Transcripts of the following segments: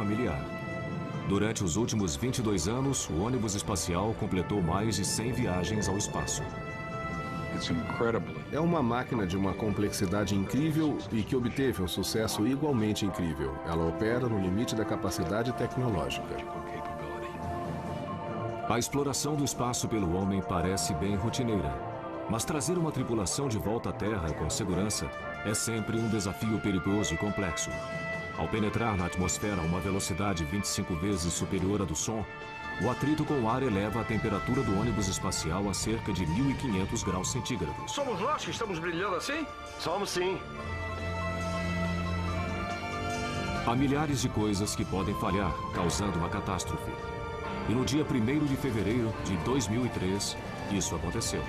familiar. Durante os últimos 22 anos, o ônibus espacial completou mais de 100 viagens ao espaço. É uma máquina de uma complexidade incrível e que obteve um sucesso igualmente incrível. Ela opera no limite da capacidade tecnológica. A exploração do espaço pelo homem parece bem rotineira, mas trazer uma tripulação de volta à Terra com segurança é sempre um desafio perigoso e complexo. Ao penetrar na atmosfera a uma velocidade 25 vezes superior à do som, o atrito com o ar eleva a temperatura do ônibus espacial a cerca de 1.500 graus centígrados. Somos nós que estamos brilhando assim? Somos sim. Há milhares de coisas que podem falhar, causando uma catástrofe. E no dia 1º de fevereiro de 2003, isso aconteceu.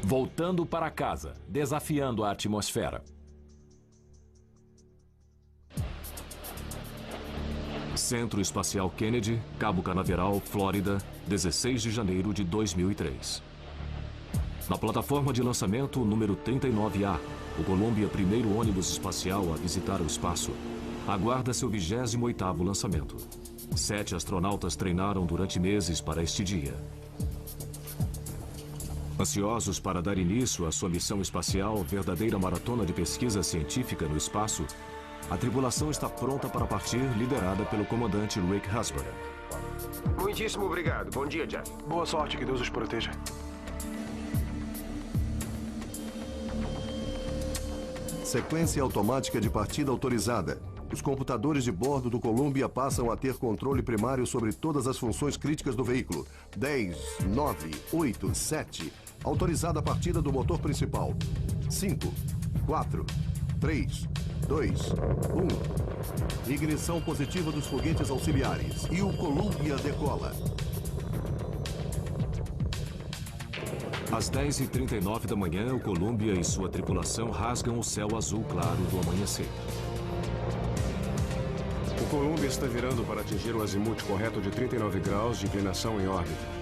Voltando para casa, desafiando a atmosfera. Centro Espacial Kennedy, Cabo Canaveral, Flórida, 16 de janeiro de 2003. Na plataforma de lançamento número 39A, o Columbia, primeiro ônibus espacial a visitar o espaço, aguarda seu 28º lançamento. 7 astronautas treinaram durante meses para este dia. Ansiosos para dar início à sua missão espacial, verdadeira maratona de pesquisa científica no espaço, a tripulação está pronta para partir, liderada pelo comandante Rick Husband. Muitíssimo obrigado. Bom dia, Jeff. Boa sorte, que Deus os proteja. Sequência automática de partida autorizada. Os computadores de bordo do Columbia passam a ter controle primário sobre todas as funções críticas do veículo. 10, 9, 8, 7. Autorizada a partida do motor principal. 5, 4, 3, 2, 1. Ignição positiva dos foguetes auxiliares. E o Columbia decola. Às 10h39 da manhã, o Columbia e sua tripulação rasgam o céu azul claro do amanhecer. O Columbia está virando para atingir o azimuth correto de 39 graus de inclinação em órbita.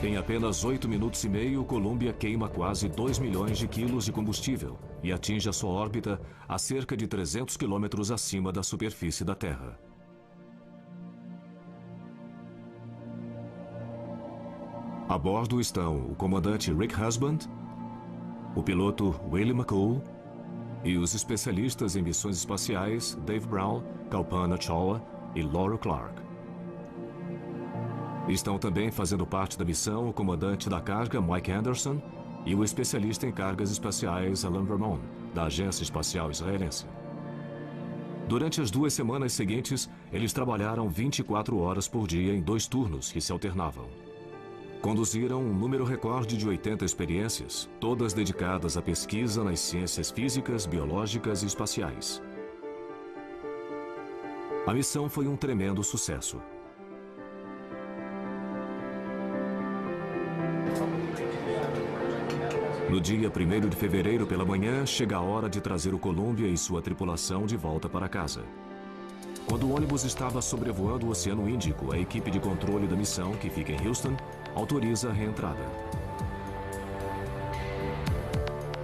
Em apenas 8 minutos e meio, o Columbia queima quase 2 milhões de quilos de combustível e atinge a sua órbita a cerca de 300 quilômetros acima da superfície da Terra. A bordo estão o comandante Rick Husband, o piloto Willie McCool e os especialistas em missões espaciais Dave Brown, Kalpana Chawla e Laura Clark. Estão também fazendo parte da missão o comandante da carga Mike Anderson e o especialista em cargas espaciais Alan Vermon, da Agência Espacial Israelense. Durante as 2 semanas seguintes, eles trabalharam 24 horas por dia em 2 turnos que se alternavam. Conduziram um número recorde de 80 experiências, todas dedicadas à pesquisa nas ciências físicas, biológicas e espaciais. A missão foi um tremendo sucesso. No dia 1º de fevereiro pela manhã, chega a hora de trazer o Columbia e sua tripulação de volta para casa. Quando o ônibus estava sobrevoando o Oceano Índico, a equipe de controle da missão, que fica em Houston, autoriza a reentrada.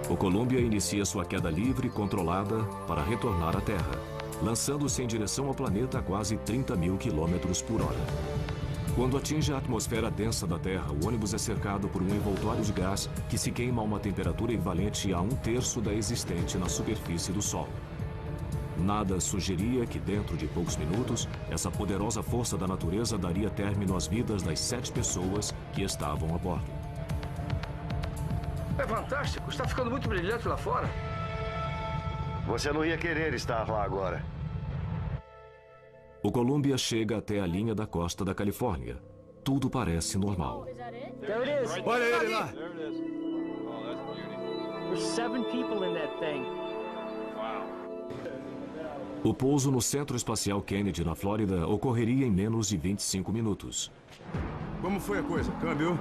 O Columbia inicia sua queda livre e controlada para retornar à Terra, lançando-se em direção ao planeta a quase 30.000 quilômetros por hora. Quando atinge a atmosfera densa da Terra, o ônibus é cercado por um envoltório de gás que se queima a uma temperatura equivalente a 1/3 da existente na superfície do Sol. Nada sugeria que, dentro de poucos minutos, essa poderosa força da natureza daria término às vidas das 7 pessoas que estavam a bordo. É fantástico. Está ficando muito brilhante lá fora. Você não ia querer estar lá agora. O Columbia chega até a linha da costa da Califórnia. Tudo parece normal. Olha ele lá! There's 7 people in that thing. O pouso no Centro Espacial Kennedy, na Flórida, ocorreria em menos de 25 minutos. Como foi a coisa? Câmbio?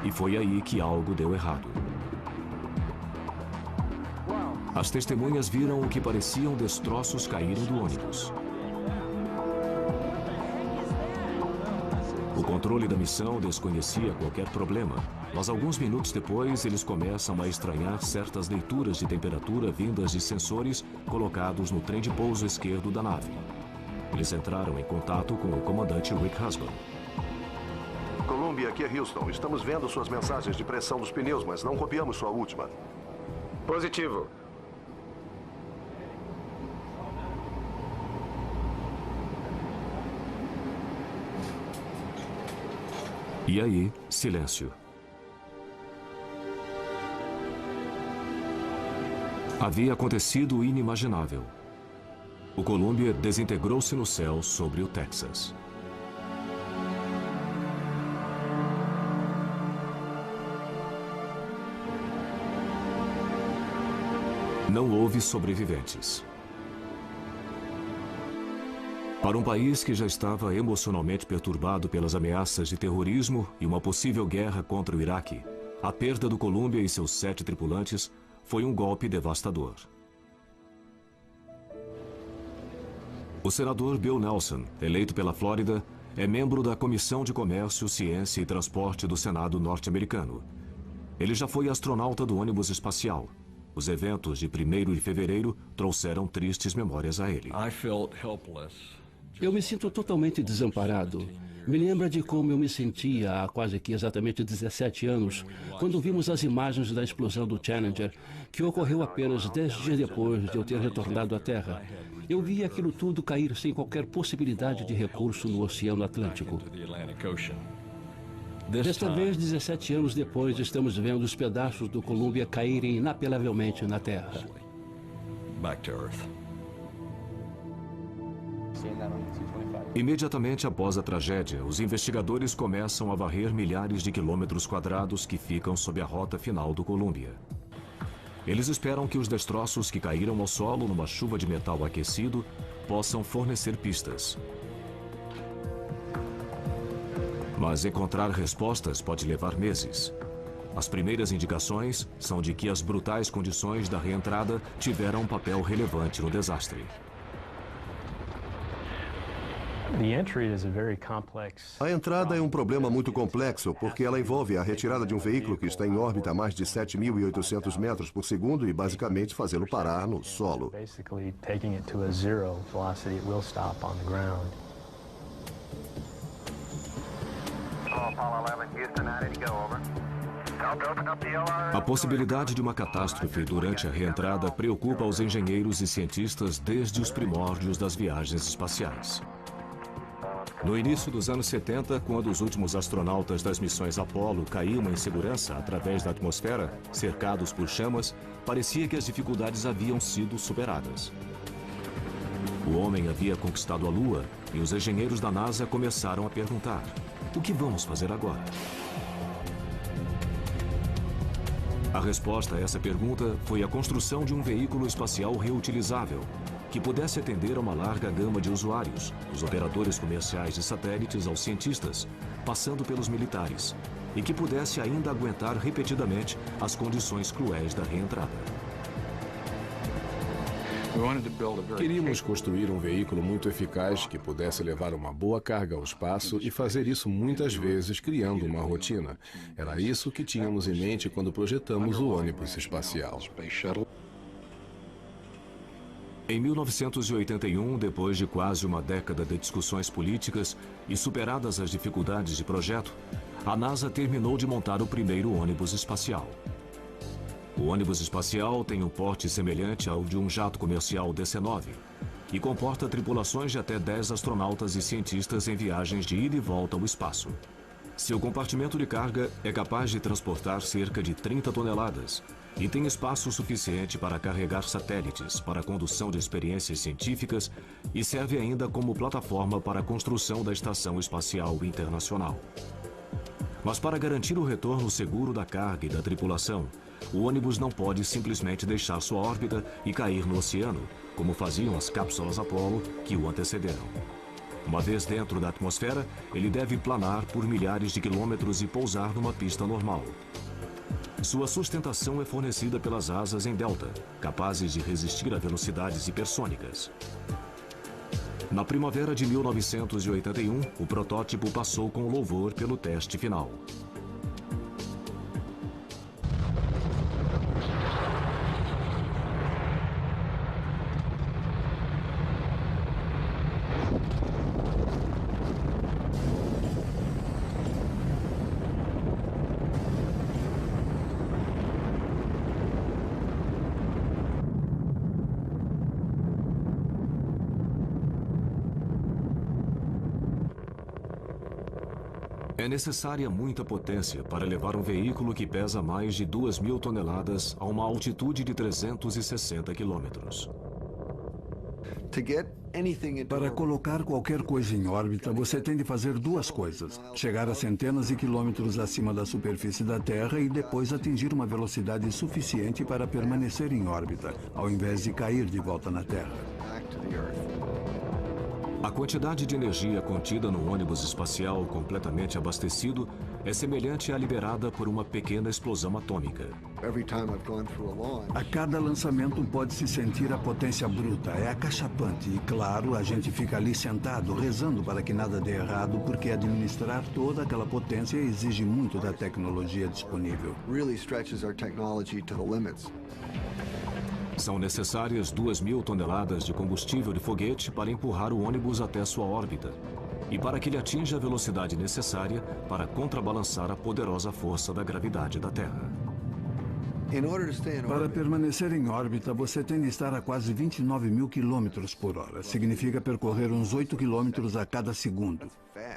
E foi aí que algo deu errado. As testemunhas viram o que pareciam destroços caírem do ônibus. O controle da missão desconhecia qualquer problema Mas alguns minutos depois, eles começam a estranhar certas leituras de temperatura vindas de sensores colocados no trem de pouso esquerdo da nave. Eles entraram em contato com o comandante Rick Husband. Columbia, aqui é Houston. Estamos vendo suas mensagens de pressão dos pneus, mas não copiamos sua última. Positivo. E aí, silêncio. Havia acontecido o inimaginável. O Columbia desintegrou-se no céu sobre o Texas. Não houve sobreviventes. Para um país que já estava emocionalmente perturbado pelas ameaças de terrorismo e uma possível guerra contra o Iraque, a perda do Columbia e seus 7 tripulantes foi um golpe devastador. O senador Bill Nelson, eleito pela Flórida, é membro da Comissão de Comércio, Ciência e Transporte do Senado norte-americano. Ele já foi astronauta do ônibus espacial. Os eventos de 1º de fevereiro trouxeram tristes memórias a ele. Eu me sinto totalmente desamparado. Me lembra de como eu me sentia há quase que exatamente 17 anos, quando vimos as imagens da explosão do Challenger, que ocorreu apenas 10 dias depois de eu ter retornado à Terra. Eu vi aquilo tudo cair sem qualquer possibilidade de recurso no Oceano Atlântico. Desta vez, 17 anos depois, estamos vendo os pedaços do Columbia caírem inapelavelmente na Terra. Imediatamente após a tragédia, os investigadores começam a varrer milhares de quilômetros quadrados que ficam sob a rota final do Columbia. Eles esperam que os destroços que caíram ao solo numa chuva de metal aquecido possam fornecer pistas. Mas encontrar respostas pode levar meses. As primeiras indicações são de que as brutais condições da reentrada tiveram um papel relevante no desastre. A entrada é um problema muito complexo, porque ela envolve a retirada de um veículo que está em órbita a mais de 7.800 metros por segundo e basicamente fazê-lo parar no solo. A possibilidade de uma catástrofe durante a reentrada preocupa os engenheiros e cientistas desde os primórdios das viagens espaciais. No início dos anos 70, quando os últimos astronautas das missões Apollo caíam em segurança através da atmosfera, cercados por chamas, parecia que as dificuldades haviam sido superadas. O homem havia conquistado a Lua e os engenheiros da NASA começaram a perguntar: o que vamos fazer agora? A resposta a essa pergunta foi a construção de um veículo espacial reutilizável, que pudesse atender a uma larga gama de usuários, dos operadores comerciais de satélites aos cientistas, passando pelos militares, e que pudesse ainda aguentar repetidamente as condições cruéis da reentrada. Queríamos construir um veículo muito eficaz que pudesse levar uma boa carga ao espaço e fazer isso muitas vezes, criando uma rotina. Era isso que tínhamos em mente quando projetamos o ônibus espacial. Em 1981, depois de quase uma década de discussões políticas e superadas as dificuldades de projeto, a NASA terminou de montar o primeiro ônibus espacial. O ônibus espacial tem um porte semelhante ao de um jato comercial DC-9 e comporta tripulações de até 10 astronautas e cientistas em viagens de ida e volta ao espaço. Seu compartimento de carga é capaz de transportar cerca de 30 toneladas e tem espaço suficiente para carregar satélites para a condução de experiências científicas e serve ainda como plataforma para a construção da Estação Espacial Internacional. Mas para garantir o retorno seguro da carga e da tripulação, o ônibus não pode simplesmente deixar sua órbita e cair no oceano, como faziam as cápsulas Apollo que o antecederam. Uma vez dentro da atmosfera, ele deve planar por milhares de quilômetros e pousar numa pista normal. Sua sustentação é fornecida pelas asas em delta, capazes de resistir a velocidades hipersônicas. Na primavera de 1981, o protótipo passou com louvor pelo teste final. É necessária muita potência para levar um veículo que pesa mais de 2.000 toneladas a uma altitude de 360 quilômetros. Para colocar qualquer coisa em órbita, você tem de fazer duas coisas: chegar a centenas de quilômetros acima da superfície da Terra e depois atingir uma velocidade suficiente para permanecer em órbita, ao invés de cair de volta na Terra. A quantidade de energia contida no ônibus espacial completamente abastecido é semelhante à liberada por uma pequena explosão atômica. A cada lançamento pode-se sentir a potência bruta, é acachapante e, claro, a gente fica ali sentado, rezando para que nada dê errado, porque administrar toda aquela potência exige muito da tecnologia disponível. São necessárias 2.000 toneladas de combustível de foguete para empurrar o ônibus até sua órbita e para que ele atinja a velocidade necessária para contrabalançar a poderosa força da gravidade da Terra. Para permanecer em órbita, você tem de estar a quase 29.000 quilômetros por hora. Significa percorrer uns 8 quilômetros a cada segundo.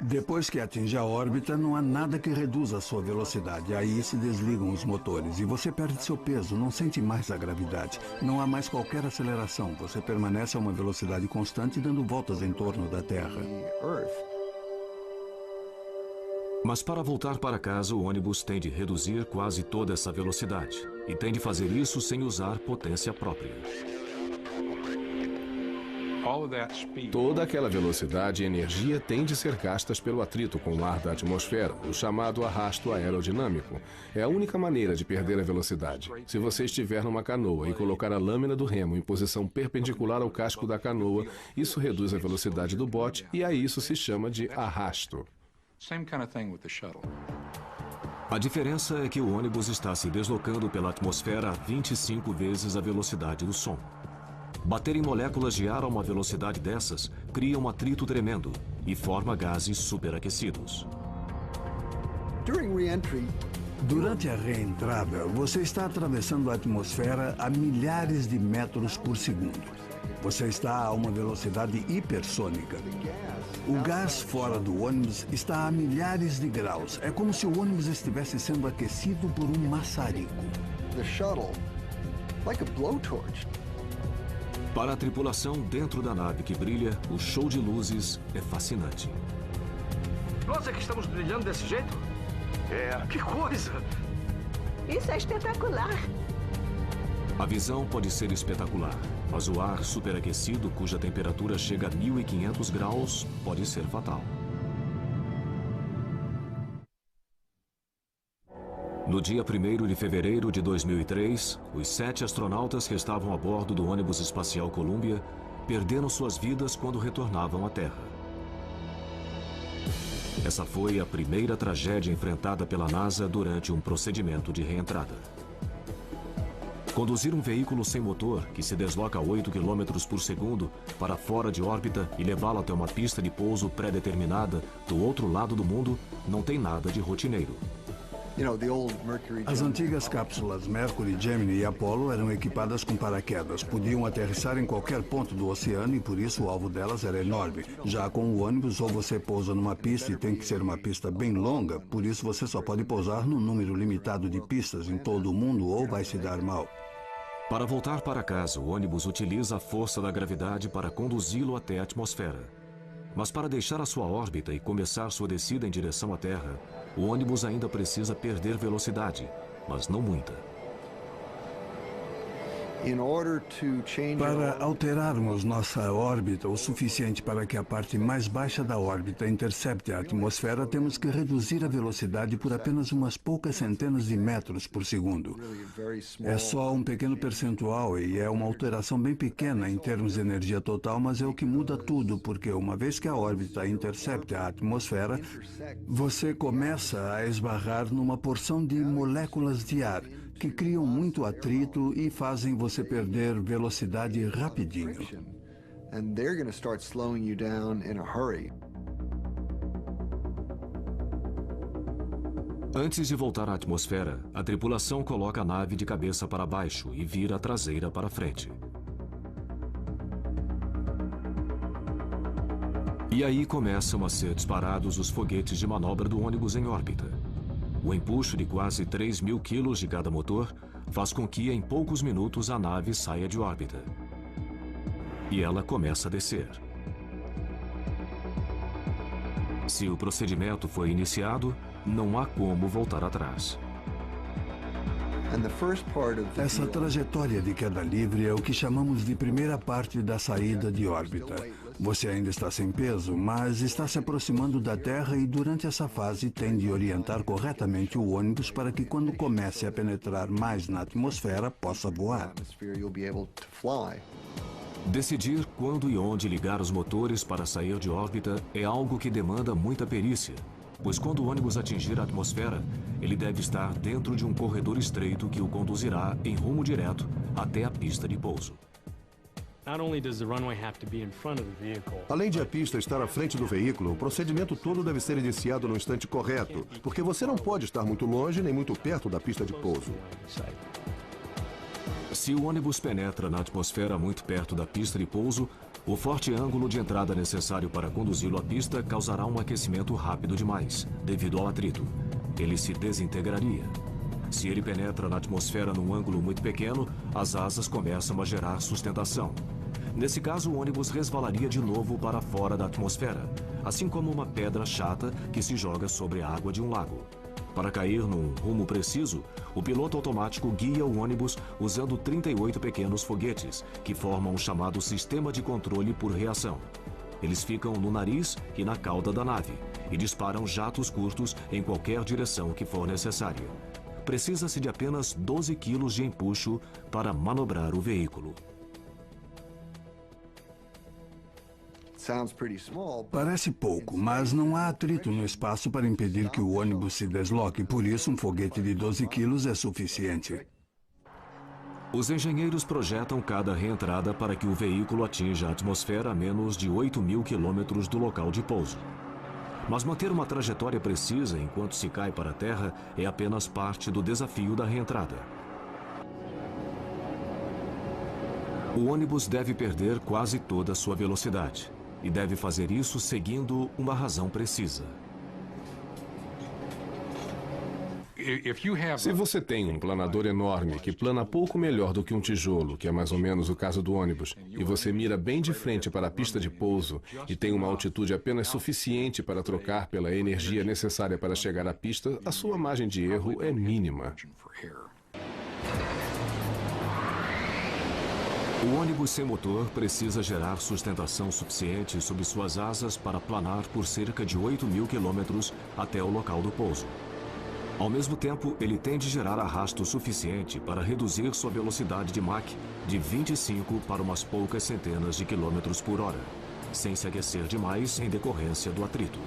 Depois que atinge a órbita, não há nada que reduza a sua velocidade. Aí se desligam os motores e você perde seu peso, não sente mais a gravidade. Não há mais qualquer aceleração. Você permanece a uma velocidade constante dando voltas em torno da Terra. Mas para voltar para casa, o ônibus tem de reduzir quase toda essa velocidade e tem de fazer isso sem usar potência própria. Toda aquela velocidade e energia tem de ser gastas pelo atrito com o ar da atmosfera, o chamado arrasto aerodinâmico. É a única maneira de perder a velocidade. Se você estiver numa canoa e colocar a lâmina do remo em posição perpendicular ao casco da canoa, isso reduz a velocidade do bote e a isso se chama de arrasto. A diferença é que o ônibus está se deslocando pela atmosfera a 25 vezes a velocidade do som. Bater em moléculas de ar a uma velocidade dessas cria um atrito tremendo e forma gases superaquecidos. Durante a reentrada, você está atravessando a atmosfera a milhares de metros por segundo. Você está a uma velocidade hipersônica. O gás fora do ônibus está a milhares de graus. É como se o ônibus estivesse sendo aquecido por um maçarico. Para a tripulação dentro da nave que brilha, o show de luzes é fascinante. Nós é que estamos brilhando desse jeito? É. Que coisa! Isso é espetacular. A visão pode ser espetacular, mas o ar superaquecido, cuja temperatura chega a 1.500 graus, pode ser fatal. No dia 1º de fevereiro de 2003, os 7 astronautas que estavam a bordo do ônibus espacial Columbia perderam suas vidas quando retornavam à Terra. Essa foi a primeira tragédia enfrentada pela NASA durante um procedimento de reentrada. Conduzir um veículo sem motor, que se desloca a 8 km por segundo, para fora de órbita e levá-lo até uma pista de pouso pré-determinada do outro lado do mundo, não tem nada de rotineiro. As antigas cápsulas Mercury, Gemini e Apollo eram equipadas com paraquedas. Podiam aterrissar em qualquer ponto do oceano e por isso o alvo delas era enorme. Já com o ônibus, ou você pousa numa pista e tem que ser uma pista bem longa, por isso você só pode pousar num número limitado de pistas em todo o mundo ou vai se dar mal. Para voltar para casa, o ônibus utiliza a força da gravidade para conduzi-lo até a atmosfera. Mas para deixar a sua órbita e começar sua descida em direção à Terra, o ônibus ainda precisa perder velocidade, mas não muita. Para alterarmos nossa órbita o suficiente para que a parte mais baixa da órbita intercepte a atmosfera, temos que reduzir a velocidade por apenas umas poucas centenas de metros por segundo. É só um pequeno percentual e é uma alteração bem pequena em termos de energia total, mas é o que muda tudo, porque uma vez que a órbita intercepte a atmosfera, você começa a esbarrar numa porção de moléculas de ar, que criam muito atrito e fazem você perder velocidade rapidinho. Antes de voltar à atmosfera, a tripulação coloca a nave de cabeça para baixo e vira a traseira para frente. E aí começam a ser disparados os foguetes de manobra do ônibus em órbita. O empuxo de quase 3.000 quilos de cada motor faz com que em poucos minutos a nave saia de órbita. E ela começa a descer. Se o procedimento foi iniciado, não há como voltar atrás. Essa trajetória de queda livre é o que chamamos de primeira parte da saída de órbita. Você ainda está sem peso, mas está se aproximando da Terra e durante essa fase tem de orientar corretamente o ônibus para que quando comece a penetrar mais na atmosfera, possa voar. Decidir quando e onde ligar os motores para sair de órbita é algo que demanda muita perícia, pois quando o ônibus atingir a atmosfera, ele deve estar dentro de um corredor estreito que o conduzirá em rumo direto até a pista de pouso. Além de a pista estar à frente do veículo, o procedimento todo deve ser iniciado no instante correto, porque você não pode estar muito longe nem muito perto da pista de pouso. Se o ônibus penetra na atmosfera muito perto da pista de pouso, o forte ângulo de entrada necessário para conduzi-lo à pista causará um aquecimento rápido demais, devido ao atrito. Ele se desintegraria. Se ele penetra na atmosfera num ângulo muito pequeno, as asas começam a gerar sustentação. Nesse caso, o ônibus resvalaria de novo para fora da atmosfera, assim como uma pedra chata que se joga sobre a água de um lago. Para cair num rumo preciso, o piloto automático guia o ônibus usando 38 pequenos foguetes, que formam o chamado sistema de controle por reação. Eles ficam no nariz e na cauda da nave e disparam jatos curtos em qualquer direção que for necessária. Precisa-se de apenas 12 quilos de empuxo para manobrar o veículo. Parece pouco, mas não há atrito no espaço para impedir que o ônibus se desloque, por isso um foguete de 12 quilos é suficiente. Os engenheiros projetam cada reentrada para que o veículo atinja a atmosfera a menos de 8.000 quilômetros do local de pouso. Mas manter uma trajetória precisa enquanto se cai para a Terra é apenas parte do desafio da reentrada. O ônibus deve perder quase toda a sua velocidade. E deve fazer isso seguindo uma razão precisa. Se você tem um planador enorme que plana pouco melhor do que um tijolo, que é mais ou menos o caso do ônibus, e você mira bem de frente para a pista de pouso e tem uma altitude apenas suficiente para trocar pela energia necessária para chegar à pista, a sua margem de erro é mínima. O ônibus sem motor precisa gerar sustentação suficiente sob suas asas para planar por cerca de 8.000 quilômetros até o local do pouso. Ao mesmo tempo, ele tem de gerar arrasto suficiente para reduzir sua velocidade de Mach de 25 para umas poucas centenas de quilômetros por hora, sem se aquecer demais em decorrência do atrito.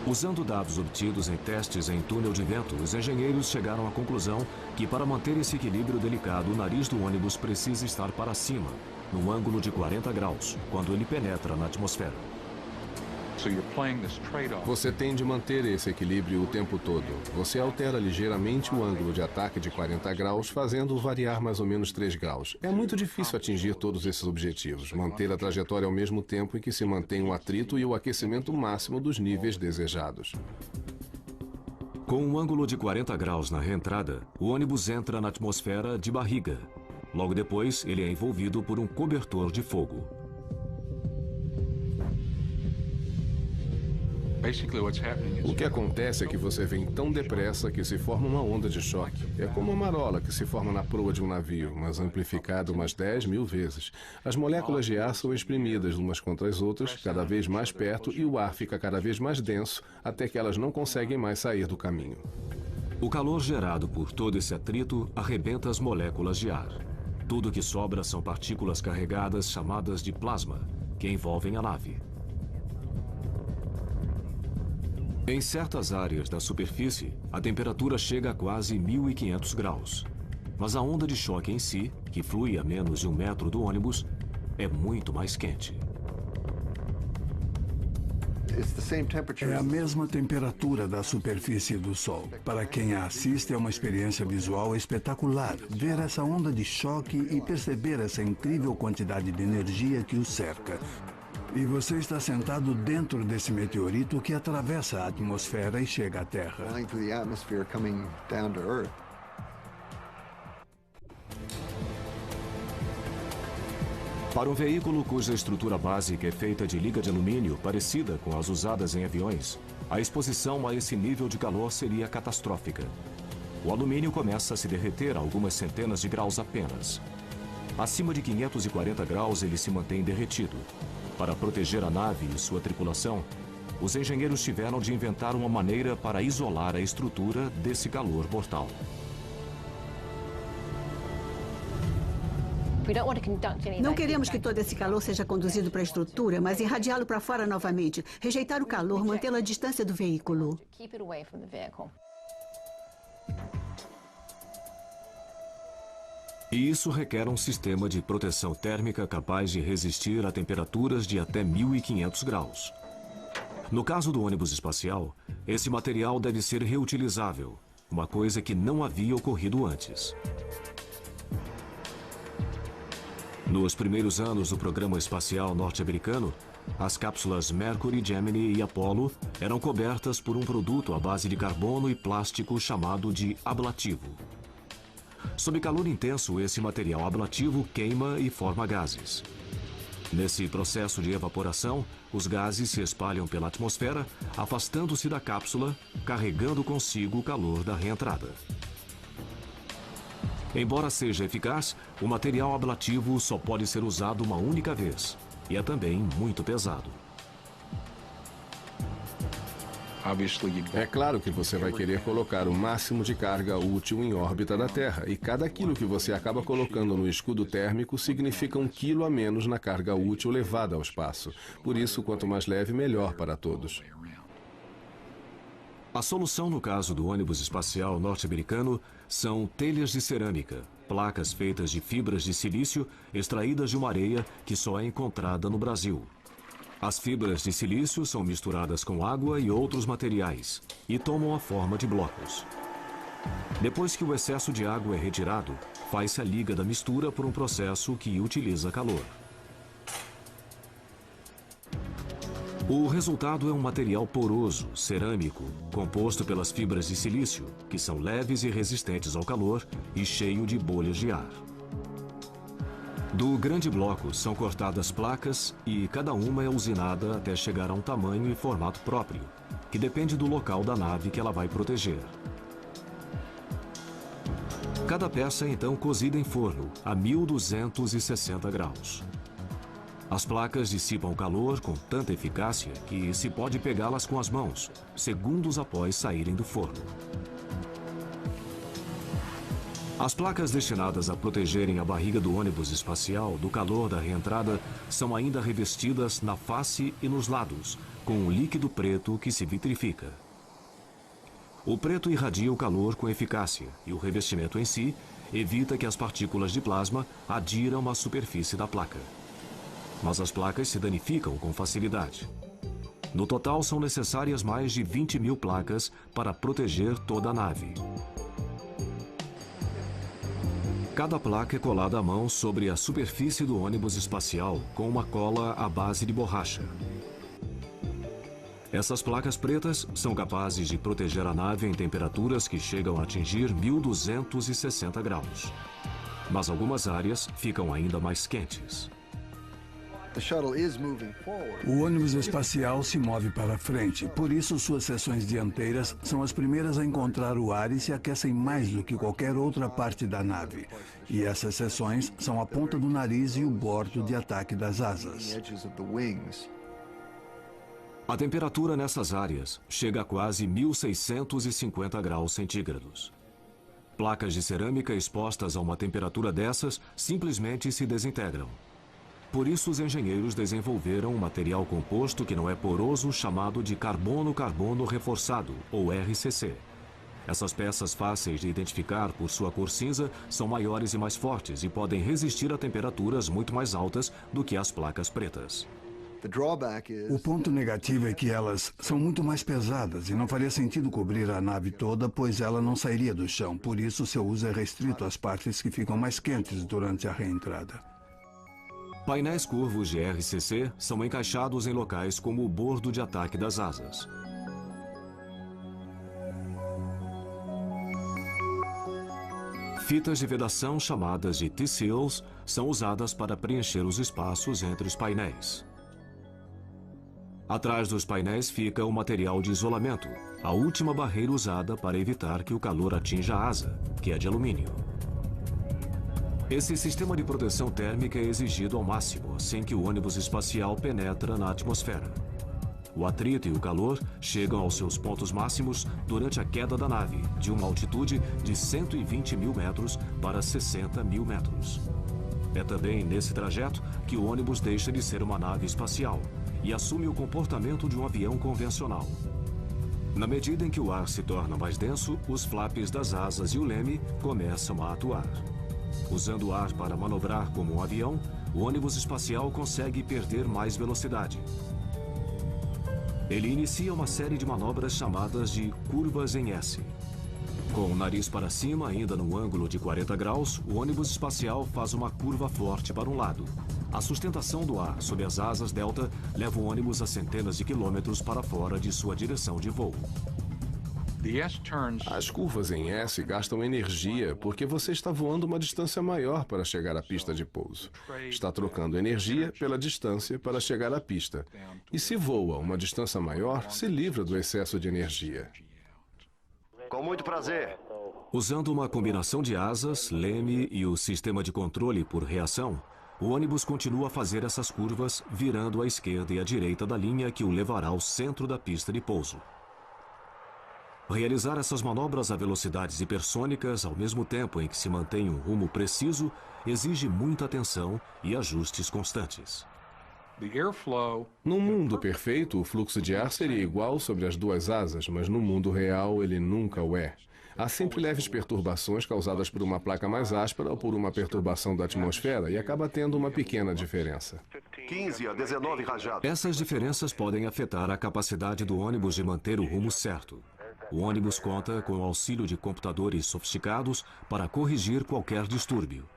Usando dados obtidos em testes em túnel de vento, os engenheiros chegaram à conclusão que para manter esse equilíbrio delicado, o nariz do ônibus precisa estar para cima, num ângulo de 40 graus, quando ele penetra na atmosfera. Você tem de manter esse equilíbrio o tempo todo. Você altera ligeiramente o ângulo de ataque de 40 graus, fazendo-o variar mais ou menos 3 graus. É muito difícil atingir todos esses objetivos, manter a trajetória ao mesmo tempo em que se mantém o atrito e o aquecimento máximo dos níveis desejados. Com um ângulo de 40 graus na reentrada, o ônibus entra na atmosfera de barriga. Logo depois, ele é envolvido por um cobertor de fogo. O que acontece é que você vem tão depressa que se forma uma onda de choque. É como uma marola que se forma na proa de um navio, mas amplificado umas 10.000 vezes. As moléculas de ar são exprimidas umas contra as outras, cada vez mais perto, e o ar fica cada vez mais denso, até que elas não conseguem mais sair do caminho. O calor gerado por todo esse atrito arrebenta as moléculas de ar. Tudo o que sobra são partículas carregadas chamadas de plasma, que envolvem a nave. Em certas áreas da superfície, a temperatura chega a quase 1.500 graus. Mas a onda de choque em si, que flui a menos de 1 metro do ônibus, é muito mais quente. É a mesma temperatura da superfície do Sol. Para quem a assiste, é uma experiência visual espetacular ver essa onda de choque e perceber essa incrível quantidade de energia que o cerca. E você está sentado dentro desse meteorito que atravessa a atmosfera e chega à Terra. Para um veículo cuja estrutura básica é feita de liga de alumínio, parecida com as usadas em aviões, a exposição a esse nível de calor seria catastrófica. O alumínio começa a se derreter a algumas centenas de graus apenas. Acima de 540 graus, ele se mantém derretido. Para proteger a nave e sua tripulação, os engenheiros tiveram de inventar uma maneira para isolar a estrutura desse calor mortal. Não queremos que todo esse calor seja conduzido para a estrutura, mas irradiá-lo para fora novamente. Rejeitar o calor, mantê-lo à distância do veículo. E isso requer um sistema de proteção térmica capaz de resistir a temperaturas de até 1.500 graus. No caso do ônibus espacial, esse material deve ser reutilizável, uma coisa que não havia ocorrido antes. Nos primeiros anos do programa espacial norte-americano, as cápsulas Mercury, Gemini e Apollo eram cobertas por um produto à base de carbono e plástico chamado de ablativo. Sob calor intenso, esse material ablativo queima e forma gases. Nesse processo de evaporação, os gases se espalham pela atmosfera, afastando-se da cápsula, carregando consigo o calor da reentrada. Embora seja eficaz, o material ablativo só pode ser usado uma única vez e é também muito pesado. É claro que você vai querer colocar o máximo de carga útil em órbita da Terra, e cada quilo que você acaba colocando no escudo térmico significa 1 quilo a menos na carga útil levada ao espaço. Por isso, quanto mais leve, melhor para todos. A solução no caso do ônibus espacial norte-americano são telhas de cerâmica, placas feitas de fibras de silício extraídas de uma areia que só é encontrada no Brasil. As fibras de silício são misturadas com água e outros materiais e tomam a forma de blocos. Depois que o excesso de água é retirado, faz-se a liga da mistura por um processo que utiliza calor. O resultado é um material poroso, cerâmico, composto pelas fibras de silício, que são leves e resistentes ao calor e cheio de bolhas de ar. Do grande bloco são cortadas placas e cada uma é usinada até chegar a um tamanho e formato próprio, que depende do local da nave que ela vai proteger. Cada peça é então cozida em forno a 1260 graus. As placas dissipam calor com tanta eficácia que se pode pegá-las com as mãos, segundos após saírem do forno. As placas destinadas a protegerem a barriga do ônibus espacial do calor da reentrada são ainda revestidas na face e nos lados, com um líquido preto que se vitrifica. O preto irradia o calor com eficácia e o revestimento em si evita que as partículas de plasma adiram à superfície da placa. Mas as placas se danificam com facilidade. No total, são necessárias mais de 20.000 placas para proteger toda a nave. Cada placa é colada à mão sobre a superfície do ônibus espacial com uma cola à base de borracha. Essas placas pretas são capazes de proteger a nave em temperaturas que chegam a atingir 1260 graus. Mas algumas áreas ficam ainda mais quentes. O ônibus espacial se move para frente, por isso suas seções dianteiras são as primeiras a encontrar o ar e se aquecem mais do que qualquer outra parte da nave. E essas seções são a ponta do nariz e o bordo de ataque das asas. A temperatura nessas áreas chega a quase 1650 graus centígrados. Placas de cerâmica expostas a uma temperatura dessas simplesmente se desintegram. Por isso, os engenheiros desenvolveram um material composto que não é poroso chamado de carbono-carbono reforçado, ou RCC. Essas peças fáceis de identificar por sua cor cinza são maiores e mais fortes e podem resistir a temperaturas muito mais altas do que as placas pretas. O ponto negativo é que elas são muito mais pesadas e não faria sentido cobrir a nave toda, pois ela não sairia do chão. Por isso, seu uso é restrito às partes que ficam mais quentes durante a reentrada. Painéis curvos de RCC são encaixados em locais como o bordo de ataque das asas. Fitas de vedação chamadas de T-seals são usadas para preencher os espaços entre os painéis. Atrás dos painéis fica o material de isolamento, a última barreira usada para evitar que o calor atinja a asa, que é de alumínio. Esse sistema de proteção térmica é exigido ao máximo, sem que o ônibus espacial penetre na atmosfera. O atrito e o calor chegam aos seus pontos máximos durante a queda da nave, de uma altitude de 120 mil metros para 60 mil metros. É também nesse trajeto que o ônibus deixa de ser uma nave espacial e assume o comportamento de um avião convencional. Na medida em que o ar se torna mais denso, os flaps das asas e o leme começam a atuar. Usando o ar para manobrar como um avião, o ônibus espacial consegue perder mais velocidade. Ele inicia uma série de manobras chamadas de curvas em S. Com o nariz para cima, ainda num ângulo de 40 graus, o ônibus espacial faz uma curva forte para um lado. A sustentação do ar sob as asas delta leva o ônibus a centenas de quilômetros para fora de sua direção de voo. As curvas em S gastam energia porque você está voando uma distância maior para chegar à pista de pouso. Está trocando energia pela distância para chegar à pista. E se voa uma distância maior, se livra do excesso de energia. Com muito prazer. Usando uma combinação de asas, leme e o sistema de controle por reação, o ônibus continua a fazer essas curvas, virando à esquerda e à direita da linha que o levará ao centro da pista de pouso. Realizar essas manobras a velocidades hipersônicas ao mesmo tempo em que se mantém um rumo preciso exige muita atenção e ajustes constantes. Num mundo perfeito, o fluxo de ar seria igual sobre as duas asas, mas no mundo real ele nunca o é. Há sempre leves perturbações causadas por uma placa mais áspera ou por uma perturbação da atmosfera e acaba tendo uma pequena diferença. 15 a 19 rajadas. Essas diferenças podem afetar a capacidade do ônibus de manter o rumo certo. O ônibus conta com o auxílio de computadores sofisticados para corrigir qualquer distúrbio.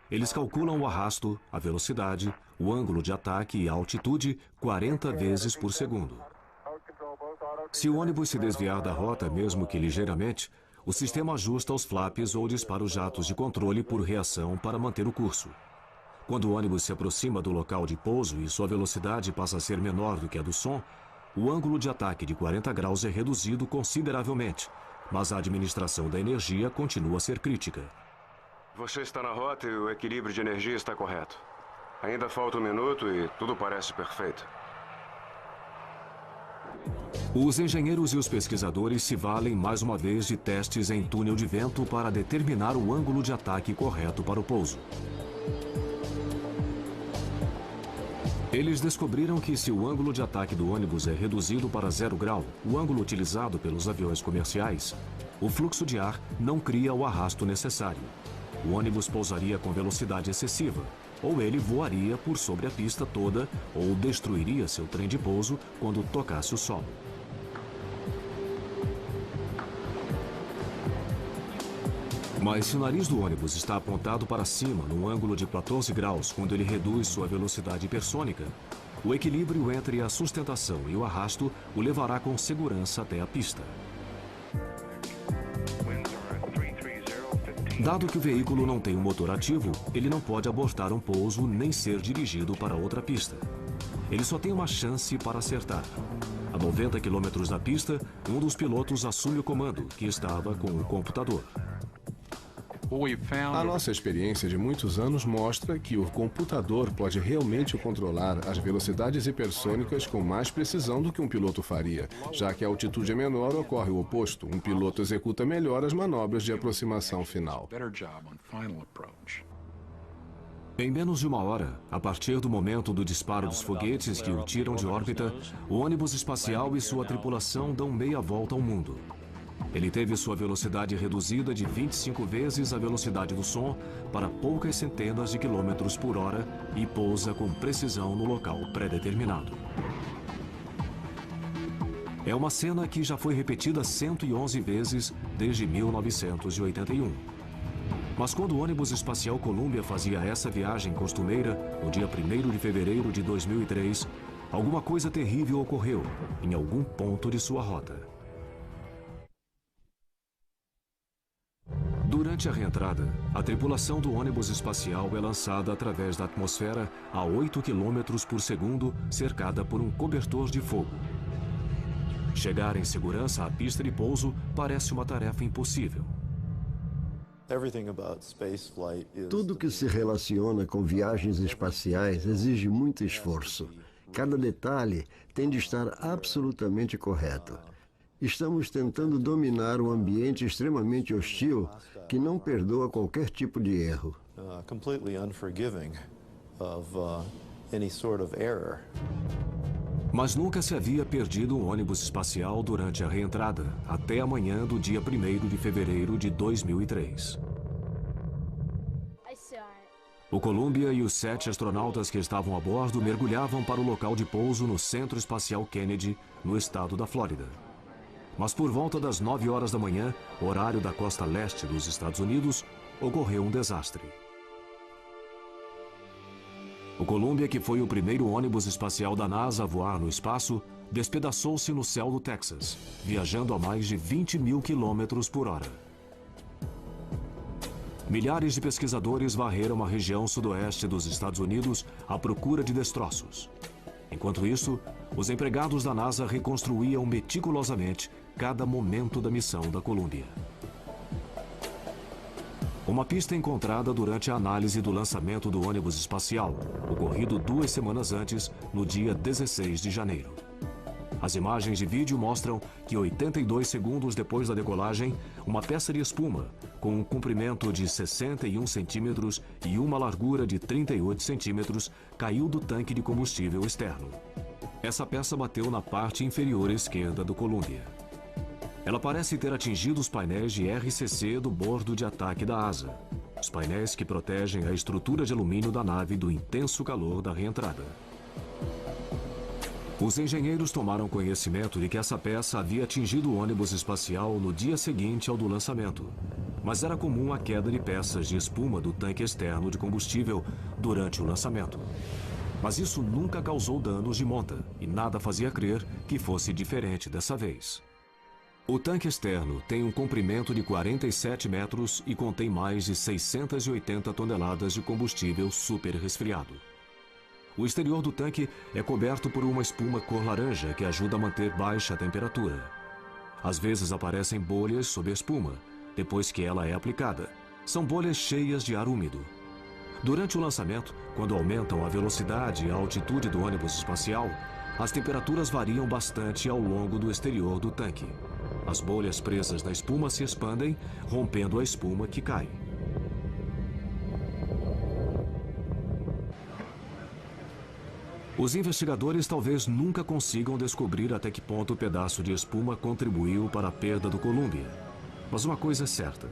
Eles calculam o arrasto, a velocidade, o ângulo de ataque e a altitude 40 vezes por segundo. Se o ônibus se desviar da rota, mesmo que ligeiramente, o sistema ajusta os flaps ou dispara os jatos de controle por reação para manter o curso. Quando o ônibus se aproxima do local de pouso e sua velocidade passa a ser menor do que a do som, o ângulo de ataque de 40 graus é reduzido consideravelmente, mas a administração da energia continua a ser crítica. Você está na rota e o equilíbrio de energia está correto. Ainda falta um minuto e tudo parece perfeito. Os engenheiros e os pesquisadores se valem mais uma vez de testes em túnel de vento para determinar o ângulo de ataque correto para o pouso. Eles descobriram que se o ângulo de ataque do ônibus é reduzido para 0 grau, o ângulo utilizado pelos aviões comerciais, o fluxo de ar não cria o arrasto necessário. O ônibus pousaria com velocidade excessiva, ou ele voaria por sobre a pista toda, ou destruiria seu trem de pouso quando tocasse o solo. Mas se o nariz do ônibus está apontado para cima, num ângulo de 14 graus, quando ele reduz sua velocidade hipersônica, o equilíbrio entre a sustentação e o arrasto o levará com segurança até a pista. Dado que o veículo não tem um motor ativo, ele não pode abortar um pouso nem ser dirigido para outra pista. Ele só tem uma chance para acertar. A 90 km da pista, um dos pilotos assume o comando, que estava com o computador. A nossa experiência de muitos anos mostra que o computador pode realmente controlar as velocidades hipersônicas com mais precisão do que um piloto faria, já que a altitude é menor, ocorre o oposto. Um piloto executa melhor as manobras de aproximação final. Em menos de uma hora, a partir do momento do disparo dos foguetes que o tiram de órbita, o ônibus espacial e sua tripulação dão meia volta ao mundo. Ele teve sua velocidade reduzida de 25 vezes a velocidade do som para poucas centenas de quilômetros por hora e pousa com precisão no local pré-determinado. É uma cena que já foi repetida 111 vezes desde 1981. Mas quando o ônibus espacial Columbia fazia essa viagem costumeira, no dia 1º de fevereiro de 2003, alguma coisa terrível ocorreu em algum ponto de sua rota. Durante a reentrada, a tripulação do ônibus espacial é lançada através da atmosfera a 8 km por segundo, cercada por um cobertor de fogo. Chegar em segurança à pista de pouso parece uma tarefa impossível. Tudo que se relaciona com viagens espaciais exige muito esforço. Cada detalhe tem de estar absolutamente correto. Estamos tentando dominar um ambiente extremamente hostil que não perdoa qualquer tipo de erro. Mas nunca se havia perdido um ônibus espacial durante a reentrada, até a manhã do dia 1º de fevereiro de 2003. O Columbia e os 7 astronautas que estavam a bordo mergulhavam para o local de pouso no Centro Espacial Kennedy, no estado da Flórida. Mas por volta das 9 horas da manhã, horário da costa leste dos Estados Unidos, ocorreu um desastre. O Columbia, que foi o primeiro ônibus espacial da NASA a voar no espaço, despedaçou-se no céu do Texas, viajando a mais de 20 mil quilômetros por hora. Milhares de pesquisadores varreram a região sudoeste dos Estados Unidos à procura de destroços. Enquanto isso, os empregados da NASA reconstruíam meticulosamente cada momento da missão da Columbia. Uma pista encontrada durante a análise do lançamento do ônibus espacial, ocorrido 2 semanas antes, no dia 16 de janeiro. As imagens de vídeo mostram que 82 segundos depois da decolagem, uma peça de espuma, com um comprimento de 61 centímetros e uma largura de 38 centímetros, caiu do tanque de combustível externo. Essa peça bateu na parte inferior esquerda do Columbia. Ela parece ter atingido os painéis de RCC do bordo de ataque da asa, os painéis que protegem a estrutura de alumínio da nave do intenso calor da reentrada. Os engenheiros tomaram conhecimento de que essa peça havia atingido o ônibus espacial no dia seguinte ao do lançamento, mas era comum a queda de peças de espuma do tanque externo de combustível durante o lançamento. Mas isso nunca causou danos de monta e nada fazia crer que fosse diferente dessa vez. O tanque externo tem um comprimento de 47 metros e contém mais de 680 toneladas de combustível super resfriado. O exterior do tanque é coberto por uma espuma cor laranja que ajuda a manter baixa a temperatura. Às vezes aparecem bolhas sob a espuma, depois que ela é aplicada. São bolhas cheias de ar úmido. Durante o lançamento, quando aumentam a velocidade e a altitude do ônibus espacial, as temperaturas variam bastante ao longo do exterior do tanque. As bolhas presas na espuma se expandem, rompendo a espuma que cai. Os investigadores talvez nunca consigam descobrir até que ponto o pedaço de espuma contribuiu para a perda do Columbia. Mas uma coisa é certa: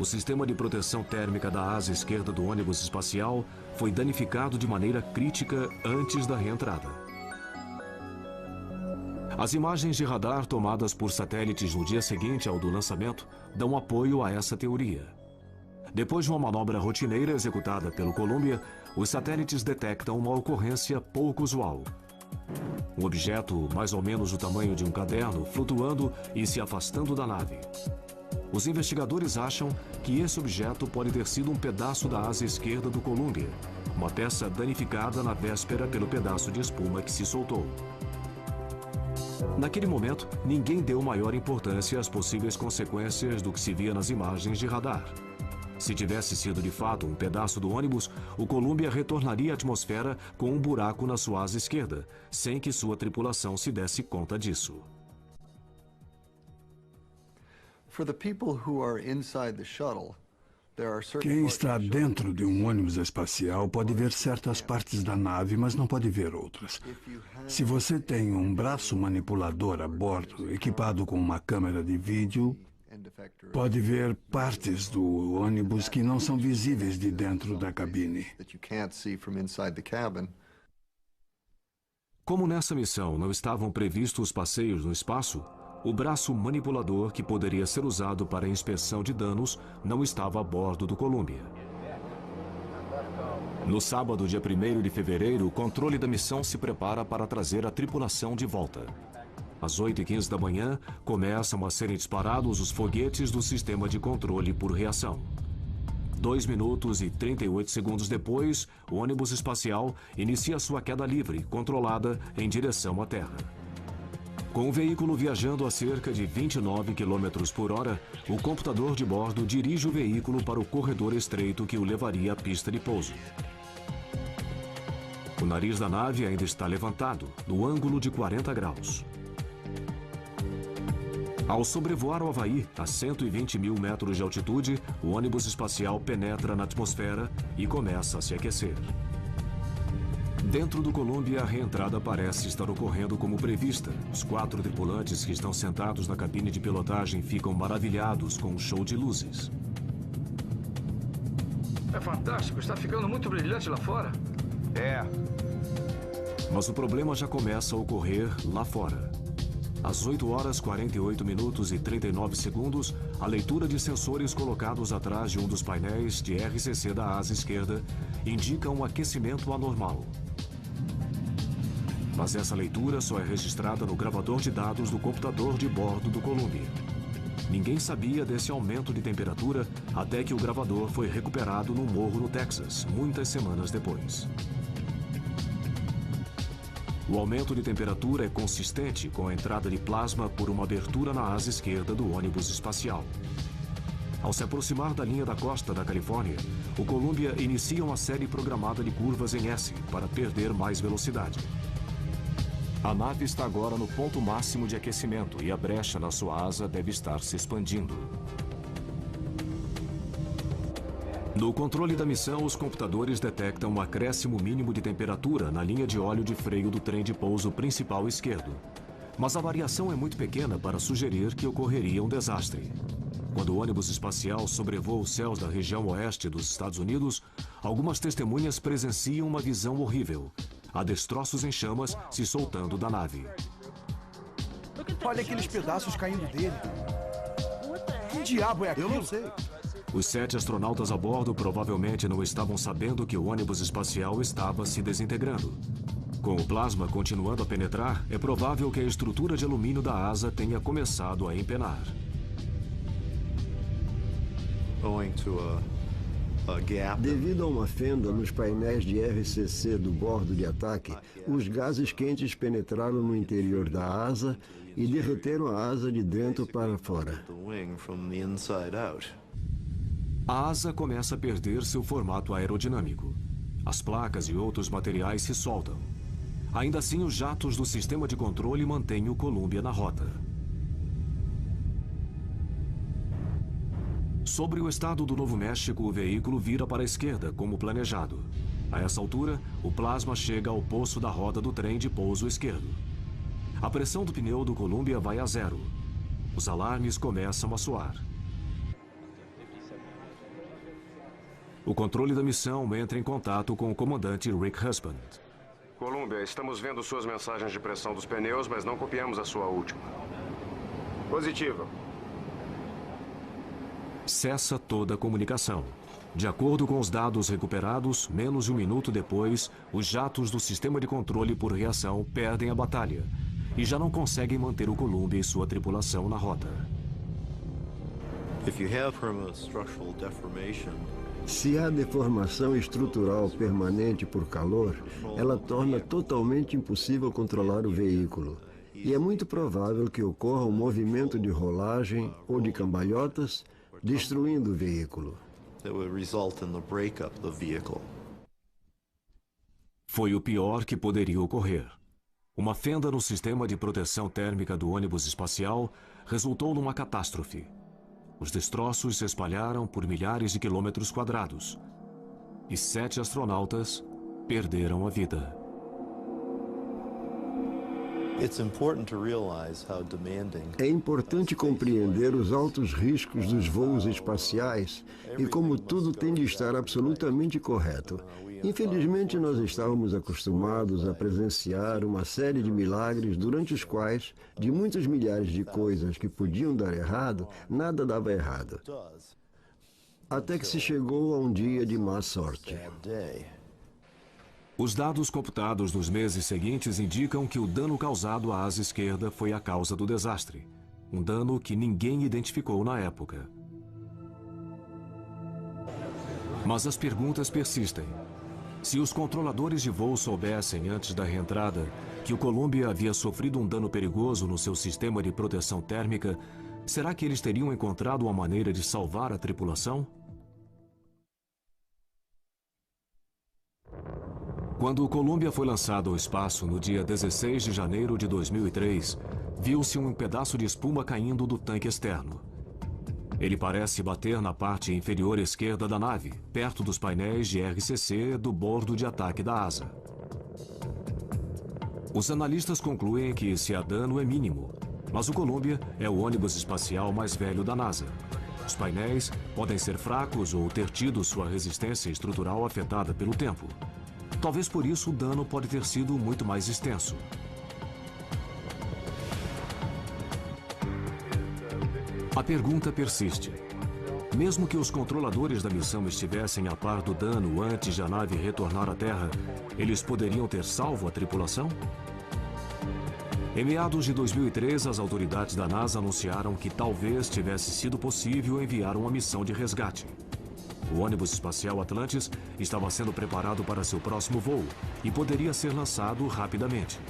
o sistema de proteção térmica da asa esquerda do ônibus espacial foi danificado de maneira crítica antes da reentrada. As imagens de radar tomadas por satélites no dia seguinte ao do lançamento dão apoio a essa teoria. Depois de uma manobra rotineira executada pelo Columbia, os satélites detectam uma ocorrência pouco usual. Um objeto mais ou menos do tamanho de um caderno flutuando e se afastando da nave. Os investigadores acham que esse objeto pode ter sido um pedaço da asa esquerda do Columbia, uma peça danificada na véspera pelo pedaço de espuma que se soltou. Naquele momento, ninguém deu maior importância às possíveis consequências do que se via nas imagens de radar. Se tivesse sido de fato um pedaço do ônibus, o Columbia retornaria à atmosfera com um buraco na sua asa esquerda, sem que sua tripulação se desse conta disso. Quem está dentro de um ônibus espacial pode ver certas partes da nave, mas não pode ver outras. Se você tem um braço manipulador a bordo, equipado com uma câmera de vídeo, pode ver partes do ônibus que não são visíveis de dentro da cabine. Como nessa missão não estavam previstos passeios no espaço, O braço manipulador que poderia ser usado para a inspeção de danos não estava a bordo do Columbia. No sábado, dia 1º de fevereiro, o controle da missão se prepara para trazer a tripulação de volta. Às 8h15 da manhã, começam a serem disparados os foguetes do sistema de controle por reação. 2 minutos e 38 segundos depois, o ônibus espacial inicia sua queda livre, controlada, em direção à Terra. Com o veículo viajando a cerca de 29 km por hora, o computador de bordo dirige o veículo para o corredor estreito que o levaria à pista de pouso. O nariz da nave ainda está levantado, no ângulo de 40 graus. Ao sobrevoar o Havaí, a 120 mil metros de altitude, o ônibus espacial penetra na atmosfera e começa a se aquecer. Dentro do Columbia, a reentrada parece estar ocorrendo como prevista. Os 4 tripulantes que estão sentados na cabine de pilotagem ficam maravilhados com o show de luzes. É fantástico, está ficando muito brilhante lá fora. É. Mas o problema já começa a ocorrer lá fora. Às 8 horas 48 minutos e 39 segundos, a leitura de sensores colocados atrás de um dos painéis de RCC da asa esquerda indica um aquecimento anormal. Mas essa leitura só é registrada no gravador de dados do computador de bordo do Columbia. Ninguém sabia desse aumento de temperatura até que o gravador foi recuperado num morro no Texas, muitas semanas depois. O aumento de temperatura é consistente com a entrada de plasma por uma abertura na asa esquerda do ônibus espacial. Ao se aproximar da linha da costa da Califórnia, o Columbia inicia uma série programada de curvas em S para perder mais velocidade. A nave está agora no ponto máximo de aquecimento e a brecha na sua asa deve estar se expandindo. No controle da missão, os computadores detectam um acréscimo mínimo de temperatura na linha de óleo de freio do trem de pouso principal esquerdo. Mas a variação é muito pequena para sugerir que ocorreria um desastre. Quando o ônibus espacial sobrevoa os céus da região oeste dos Estados Unidos, algumas testemunhas presenciam uma visão horrível. Há destroços em chamas se soltando da nave. Olha aqueles pedaços caindo dele. Que diabo é aquilo? Eu não sei. Os 7 astronautas a bordo provavelmente não estavam sabendo que o ônibus espacial estava se desintegrando. Com o plasma continuando a penetrar, é provável que a estrutura de alumínio da asa tenha começado a empenar. Devido a uma fenda nos painéis de RCC do bordo de ataque, os gases quentes penetraram no interior da asa e derreteram a asa de dentro para fora. A asa começa a perder seu formato aerodinâmico. As placas e outros materiais se soltam. Ainda assim, os jatos do sistema de controle mantêm o Columbia na rota. Sobre o estado do Novo México, o veículo vira para a esquerda, como planejado. A essa altura, o plasma chega ao poço da roda do trem de pouso esquerdo. A pressão do pneu do Columbia vai a 0. Os alarmes começam a soar. O controle da missão entra em contato com o comandante Rick Husband. Columbia, estamos vendo suas mensagens de pressão dos pneus, mas não copiamos a sua última. Positivo. Cessa toda a comunicação. De acordo com os dados recuperados, menos de 1 minuto depois, os jatos do sistema de controle por reação perdem a batalha e já não conseguem manter o Columbia e sua tripulação na rota. Se há deformação estrutural permanente por calor, ela torna totalmente impossível controlar o veículo. E é muito provável que ocorra um movimento de rolagem ou de cambalhotas, destruindo o veículo. Foi o pior que poderia ocorrer. Uma fenda no sistema de proteção térmica do ônibus espacial resultou numa catástrofe. Os destroços se espalharam por milhares de quilômetros quadrados. E 7 astronautas perderam a vida. É importante compreender os altos riscos dos voos espaciais e como tudo tem de estar absolutamente correto. Infelizmente, nós estávamos acostumados a presenciar uma série de milagres durante os quais, de muitas milhares de coisas que podiam dar errado, nada dava errado. Até que se chegou a um dia de má sorte. Os dados computados nos meses seguintes indicam que o dano causado à asa esquerda foi a causa do desastre. Um dano que ninguém identificou na época. Mas as perguntas persistem. Se os controladores de voo soubessem antes da reentrada que o Columbia havia sofrido um dano perigoso no seu sistema de proteção térmica, será que eles teriam encontrado uma maneira de salvar a tripulação? Quando o Columbia foi lançado ao espaço no dia 16 de janeiro de 2003, viu-se um pedaço de espuma caindo do tanque externo. Ele parece bater na parte inferior esquerda da nave, perto dos painéis de RCC do bordo de ataque da asa. Os analistas concluem que esse dano é mínimo, mas o Columbia é o ônibus espacial mais velho da NASA. Os painéis podem ser fracos ou ter tido sua resistência estrutural afetada pelo tempo. Talvez por isso o dano pode ter sido muito mais extenso. A pergunta persiste. Mesmo que os controladores da missão estivessem a par do dano antes de a nave retornar à Terra, eles poderiam ter salvo a tripulação? Em meados de 2003, as autoridades da NASA anunciaram que talvez tivesse sido possível enviar uma missão de resgate. O ônibus espacial Atlantis estava sendo preparado para seu próximo voo e poderia ser lançado rapidamente.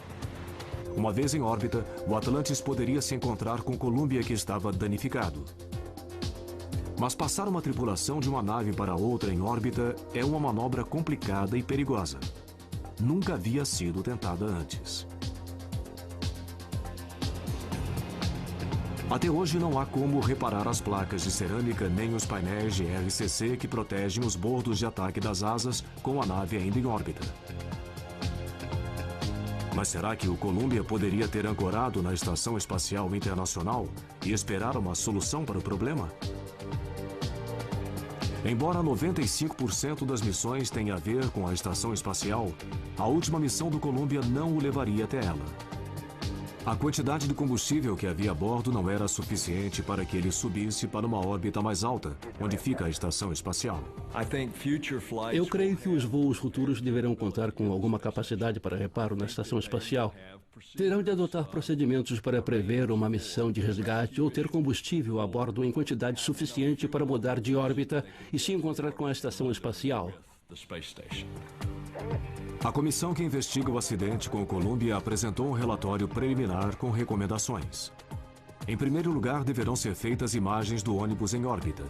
Uma vez em órbita, o Atlantis poderia se encontrar com Columbia, que estava danificado. Mas passar uma tripulação de uma nave para outra em órbita é uma manobra complicada e perigosa. Nunca havia sido tentada antes. Até hoje não há como reparar as placas de cerâmica nem os painéis de RCC que protegem os bordos de ataque das asas com a nave ainda em órbita. Mas será que o Columbia poderia ter ancorado na Estação Espacial Internacional e esperar uma solução para o problema? Embora 95% das missões tenha a ver com a Estação Espacial, a última missão do Columbia não o levaria até ela. A quantidade de combustível que havia a bordo não era suficiente para que ele subisse para uma órbita mais alta, onde fica a estação espacial. Eu creio que os voos futuros deverão contar com alguma capacidade para reparo na estação espacial. Terão de adotar procedimentos para prever uma missão de resgate ou ter combustível a bordo em quantidade suficiente para mudar de órbita e se encontrar com a estação espacial. A comissão que investiga o acidente com o Columbia apresentou um relatório preliminar com recomendações. Em primeiro lugar, deverão ser feitas imagens do ônibus em órbita.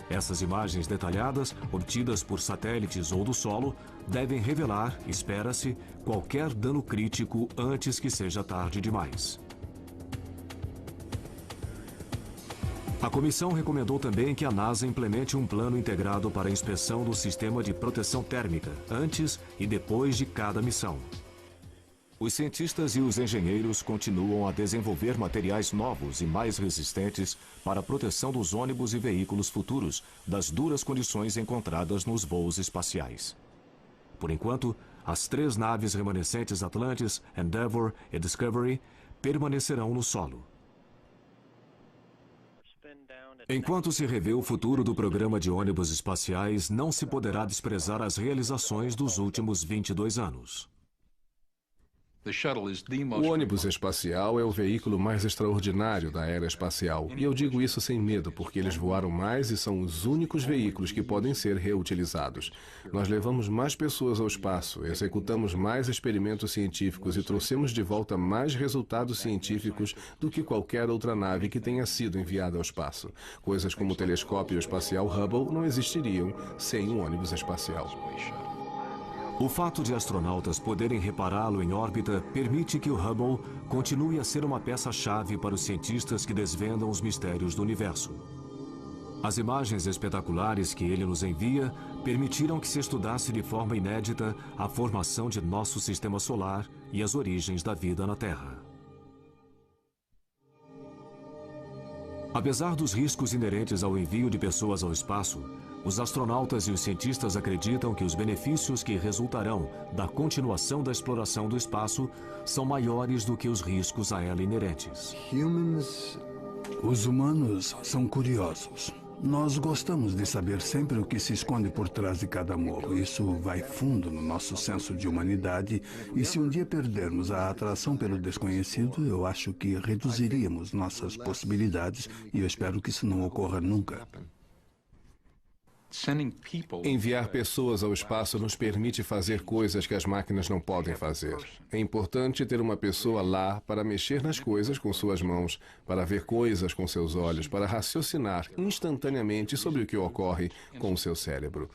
Essas imagens detalhadas, obtidas por satélites ou do solo, devem revelar, espera-se, qualquer dano crítico antes que seja tarde demais. A comissão recomendou também que a NASA implemente um plano integrado para a inspeção do sistema de proteção térmica, antes e depois de cada missão. Os cientistas e os engenheiros continuam a desenvolver materiais novos e mais resistentes para a proteção dos ônibus e veículos futuros das duras condições encontradas nos voos espaciais. Por enquanto, as 3 naves remanescentes Atlantis, Endeavour e Discovery permanecerão no solo. Enquanto se revê o futuro do programa de ônibus espaciais, não se poderá desprezar as realizações dos últimos 22 anos. O ônibus espacial é o veículo mais extraordinário da era espacial. E eu digo isso sem medo, porque eles voaram mais e são os únicos veículos que podem ser reutilizados. Nós levamos mais pessoas ao espaço, executamos mais experimentos científicos e trouxemos de volta mais resultados científicos do que qualquer outra nave que tenha sido enviada ao espaço. Coisas como o telescópio espacial Hubble não existiriam sem um ônibus espacial. O fato de astronautas poderem repará-lo em órbita permite que o Hubble continue a ser uma peça-chave para os cientistas que desvendam os mistérios do universo. As imagens espetaculares que ele nos envia permitiram que se estudasse de forma inédita a formação de nosso sistema solar e as origens da vida na Terra. Apesar dos riscos inerentes ao envio de pessoas ao espaço, os astronautas e os cientistas acreditam que os benefícios que resultarão da continuação da exploração do espaço são maiores do que os riscos a ela inerentes. Os humanos são curiosos. Nós gostamos de saber sempre o que se esconde por trás de cada morro. Isso vai fundo no nosso senso de humanidade. E se um dia perdermos a atração pelo desconhecido, eu acho que reduziríamos nossas possibilidades e eu espero que isso não ocorra nunca. Enviar pessoas ao espaço nos permite fazer coisas que as máquinas não podem fazer. É importante ter uma pessoa lá para mexer nas coisas com suas mãos, para ver coisas com seus olhos, para raciocinar instantaneamente sobre o que ocorre com o seu cérebro.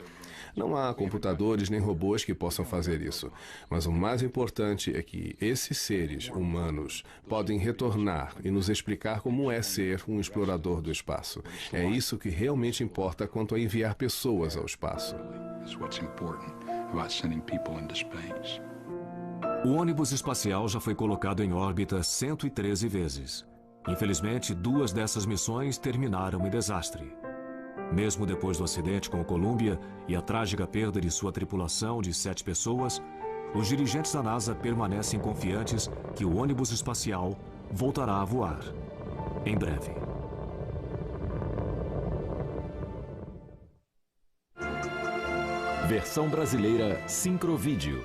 Não há computadores nem robôs que possam fazer isso. Mas o mais importante é que esses seres humanos podem retornar e nos explicar como é ser um explorador do espaço. É isso que realmente importa quanto a enviar pessoas ao espaço. O ônibus espacial já foi colocado em órbita 113 vezes. Infelizmente, 2 dessas missões terminaram em desastre. Mesmo depois do acidente com o Columbia e a trágica perda de sua tripulação de 7 pessoas, os dirigentes da NASA permanecem confiantes que o ônibus espacial voltará a voar em breve. Versão brasileira Sincrovídeo.